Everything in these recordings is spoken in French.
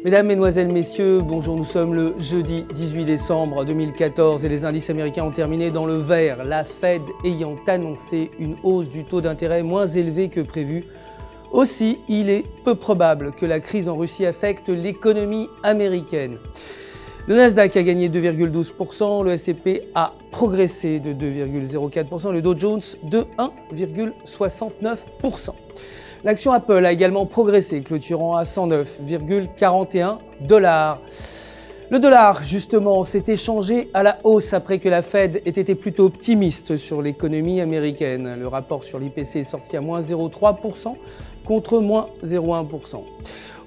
Mesdames, Mesdemoiselles, Messieurs, bonjour, nous sommes le jeudi 18 décembre 2014 et les indices américains ont terminé dans le vert, la Fed ayant annoncé une hausse du taux d'intérêt moins élevée que prévu. Aussi, il est peu probable que la crise en Russie affecte l'économie américaine. Le Nasdaq a gagné 2,12%, le S&P a progressé de 2,04%, le Dow Jones de 1,69%. L'action Apple a également progressé, clôturant à 109,41 $. Le dollar, justement, s'est échangé à la hausse après que la Fed ait été plutôt optimiste sur l'économie américaine. Le rapport sur l'IPC est sorti à moins 0,3% contre moins 0,1%.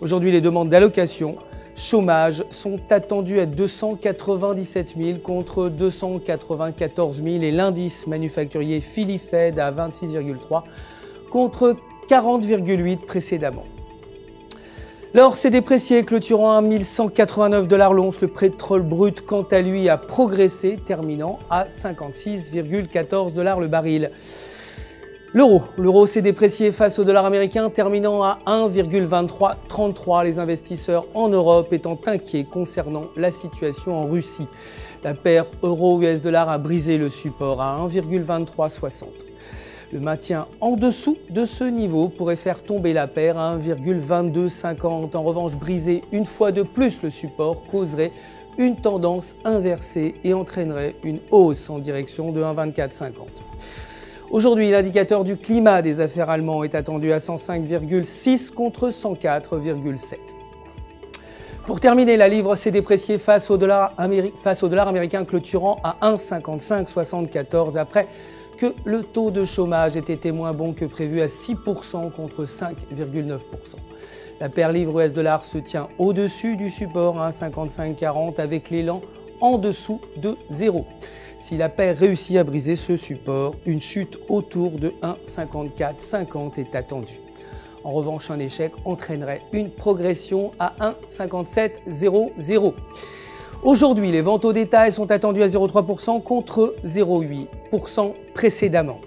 Aujourd'hui, les demandes d'allocation chômage sont attendues à 297 000 contre 294 000 et l'indice manufacturier Philly Fed à 26,3 contre 40,8 précédemment. L'or s'est déprécié, clôturant à 1189 $ l'once. Le pétrole brut, quant à lui, a progressé, terminant à 56,14 $ le baril. L'euro s'est déprécié face au dollar américain, terminant à 1,2333. Les investisseurs en Europe étant inquiets concernant la situation en Russie. La paire euro-US dollar a brisé le support à 1,2360. Le maintien en dessous de ce niveau pourrait faire tomber la paire à 1,2250. En revanche, briser une fois de plus le support causerait une tendance inversée et entraînerait une hausse en direction de 1,2450. Aujourd'hui, l'indicateur du climat des affaires allemand est attendu à 105,6 contre 104,7. Pour terminer, la livre s'est dépréciée face au dollar américain, clôturant à 1,5574 après que le taux de chômage ait été moins bon que prévu à 6% contre 5,9%. La paire livre US dollar se tient au-dessus du support à 1,5540 avec l'élan en dessous de 0. Si la paire réussit à briser ce support, une chute autour de 1,5450 est attendue. En revanche, un échec entraînerait une progression à 1,5700. Aujourd'hui, les ventes au détail sont attendues à 0,3% contre 0,8% précédemment.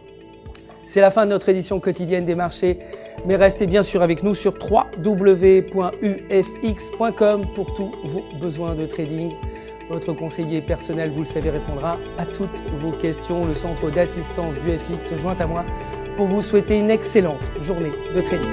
C'est la fin de notre édition quotidienne des marchés, mais restez bien sûr avec nous sur www.ufx.com pour tous vos besoins de trading. Votre conseiller personnel, vous le savez, répondra à toutes vos questions. Le centre d'assistance du FX se joint à moi pour vous souhaiter une excellente journée de trading.